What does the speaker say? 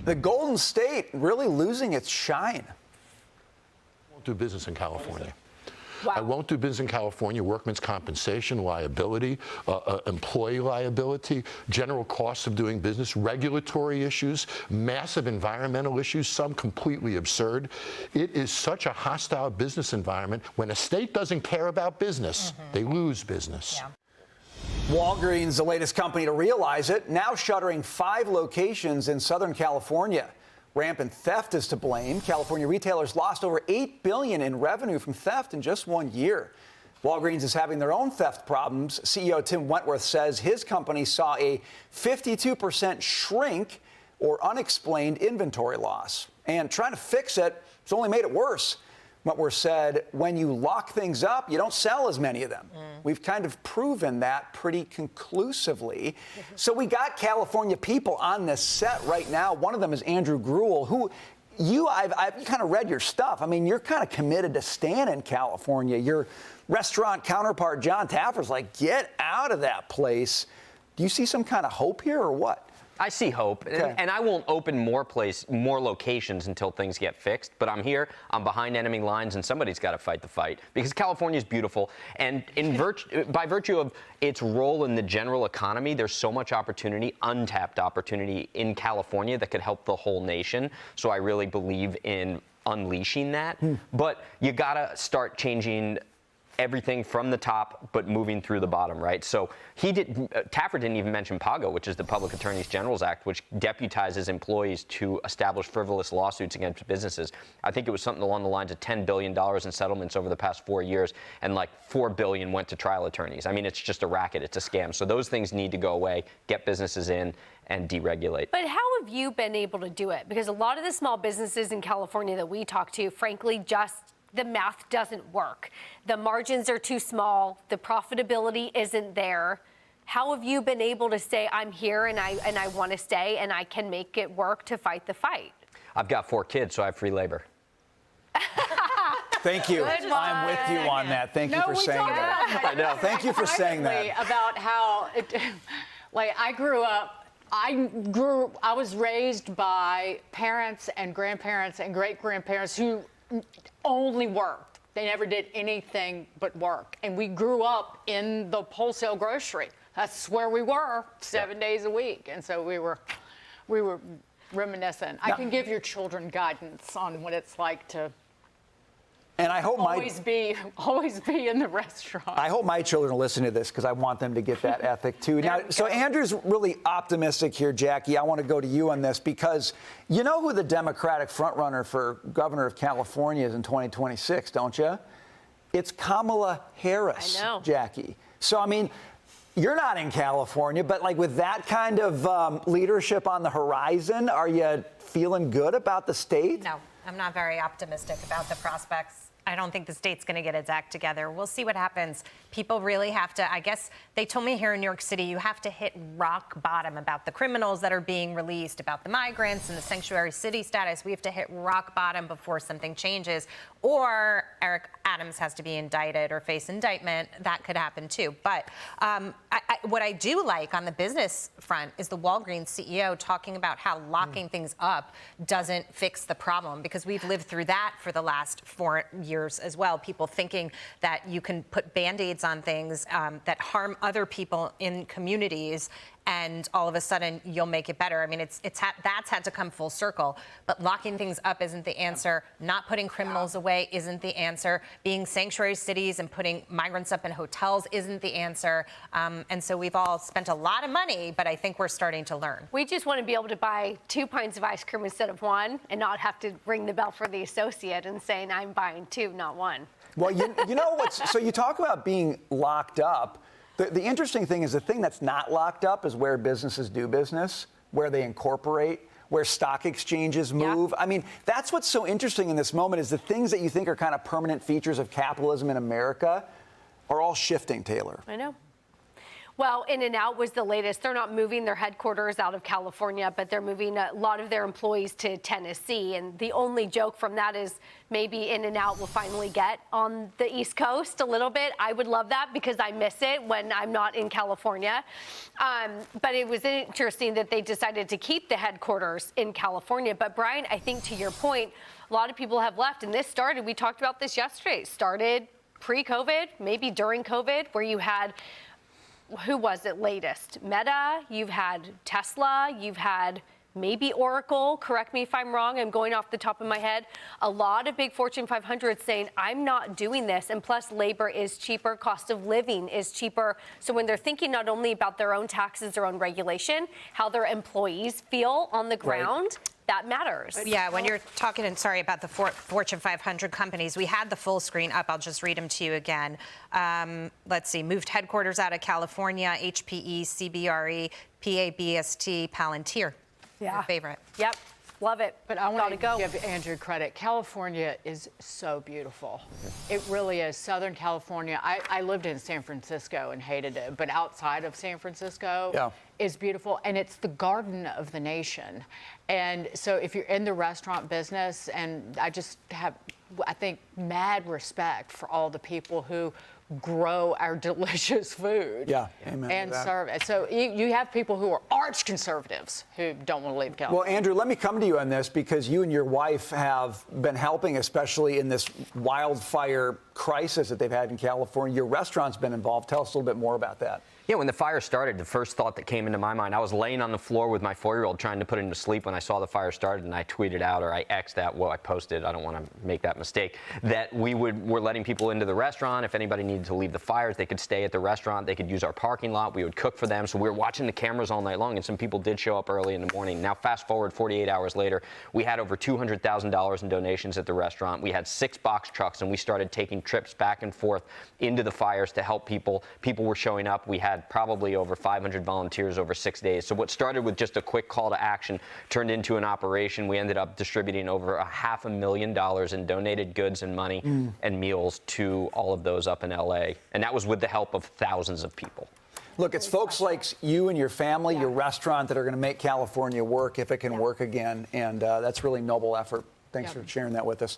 The Golden State really losing its shine. I won't do business in California. Wow. I won't do business in California. Workman's compensation, liability, employee liability, general costs of doing business, regulatory issues, massive environmental issues, some completely absurd. It is such a hostile business environment. When a state doesn't care about business, they lose business. Yeah. Walgreens, the latest company to realize it, now shuttering 5 locations in Southern California. Rampant theft is to blame. California retailers lost over $8 billion in revenue from theft in just 1 year. Walgreens is having their own theft problems. CEO Tim Wentworth says his company saw a 52% shrink or unexplained inventory loss. And trying to fix it has only made it worse. Wentworth said, when you lock things up, you don't sell as many of them. We've kind of proven that pretty conclusively. So we got California people on this set right now. One of them is Andrew Gruel, who I've kind of read your stuff. I mean, you're kind of committed to staying in California. Your restaurant counterpart, John Taffer's like, get out of that place. Do you see some kind of hope here or what? I see hope, Okay. and I won't open more locations until things get fixed. But I'm here, I'm behind enemy lines, and somebody's got to fight the fight because California is beautiful. And by virtue of its role in the general economy, there's so much opportunity, untapped opportunity in California that could help the whole nation. So I really believe in unleashing that. But you got to start changing everything from the top, but moving through the bottom, right? So Taffer didn't even mention PAGO, which is the Public Attorneys General's Act, which deputizes employees to establish frivolous lawsuits against businesses. I think it was something along the lines of $10 billion in settlements over the past 4 years, and like $4 billion went to trial attorneys. I mean, it's just a racket, it's a scam. So those things need to go away, get businesses in, and deregulate. But how have you been able to do it? Because a lot of the small businesses in California that we talk to, frankly, the math doesn't work. The margins are too small. The profitability isn't there. How have you been able to say, I'm here and I want to stay and I can make it work to fight the fight? I've got 4 kids, so I have free labor. Thank you. I'm with you on that. Thank you for saying that. I know. Thank you for saying that. About how, I grew up. I was raised by parents and grandparents and great-grandparents who only worked. They never did anything but work. And we grew up in the wholesale grocery. That's where we were 7 days a week. And so we were reminiscent. I can give your children guidance on what it's like to And I hope always be in the restaurant. I hope my children will listen to this because I want them to get that ethic too. Now, so Andrew's really optimistic here, Jackie. I want to go to you on this because you know who the Democratic frontrunner for governor of California is in 2026, don't you? It's Kamala Harris, I know. Jackie. So, I mean, you're not in California, but like with that kind of leadership on the horizon, are you feeling good about the state? No, I'm not very optimistic about the prospects. I don't think the state's going to get its act together. We'll see what happens. People really have to, I guess they told me here in New York City, you have to hit rock bottom about the criminals that are being released, about the migrants and the sanctuary city status. We have to hit rock bottom before something changes. Or Eric Adams has to be indicted or face indictment. That could happen too. But what I do like on the business front is the Walgreens CEO talking about how locking things up doesn't fix the problem, because we've lived through that for the last 4 years as well. People thinking that you can put Band-Aids on things that harm other people in communities, and all of a sudden you'll make it better. I mean, that's had to come full circle. But locking things up isn't the answer. Not putting criminals away isn't the answer. Being sanctuary cities and putting migrants up in hotels isn't the answer. And so we've all spent a lot of money, but I think we're starting to learn. We just want to be able to buy 2 pints of ice cream instead of 1 and not have to ring the bell for the associate and saying I'm buying 2, not 1. Well, you know what's, so you talk about being locked up. The interesting thing is the thing that's not locked up is where businesses do business, where they incorporate, where stock exchanges move. I mean, that's what's so interesting in this moment is the things that you think are kind of permanent features of capitalism in America are all shifting, Taylor. I know. Well, In-N-Out was the latest. They're not moving their headquarters out of California, but they're moving a lot of their employees to Tennessee. And the only joke from that is maybe In-N-Out will finally get on the East Coast a little bit. I would love that because I miss it when I'm not in California. But it was interesting that they decided to keep the headquarters in California. But Brian, I think to your point, a lot of people have left. And this started, we talked about this yesterday, it started pre-COVID, maybe during COVID, where you had, who was it latest? Meta, you've had Tesla, you've had maybe Oracle, correct me if I'm wrong, I'm going off the top of my head. A lot of big Fortune 500 saying, I'm not doing this. And plus labor is cheaper, cost of living is cheaper. So when they're thinking not only about their own taxes, their own regulation, how their employees feel on the ground, that matters. Yeah, when you're talking, and sorry about the Fortune 500 companies, we had the full screen up. I'll just read them to you again. Let's see, moved headquarters out of California, HPE, CBRE, PABST, Palantir. Yeah. Your favorite. Yep, love it. But I want to go. give Andrew credit. California is so beautiful. It really is. Southern California. I lived in San Francisco and hated it, but outside of San Francisco is beautiful, and it's the garden of the nation. And so if you're in the restaurant business, and I just have, I think, mad respect for all the people who grow our delicious food amen and to that. serve it. So you have people who are arch conservatives who don't want to leave California. Well, Andrew, let me come to you on this because you and your wife have been helping, especially in this wildfire crisis that they've had in California. Your restaurant's been involved. Tell us a little bit more about that. Yeah, when the fire started, the first thought that came into my mind, I was laying on the floor with my 4-year-old trying to put him to sleep when I saw the fire started, and I tweeted out, or I X'd out, well, I posted, I don't want to make that mistake, that we're letting people into the restaurant. If anybody needed to leave the fires, they could stay at the restaurant. They could use our parking lot. We would cook for them. So we were watching the cameras all night long, and some people did show up early in the morning. Now, fast forward 48 hours later, we had over $200,000 in donations at the restaurant. We had 6 box trucks, and we started taking trips back and forth into the fires to help people. People were showing up. We had probably over 500 volunteers over 6 days. So what started with just a quick call to action turned into an operation. We ended up distributing over $500,000 in donated goods and money and meals to all of those up in LA. And that was with the help of thousands of people. Look, it's folks like you and your family, your restaurant, that are going to make California work if it can work again. And that's really noble effort. Thanks for sharing that with us.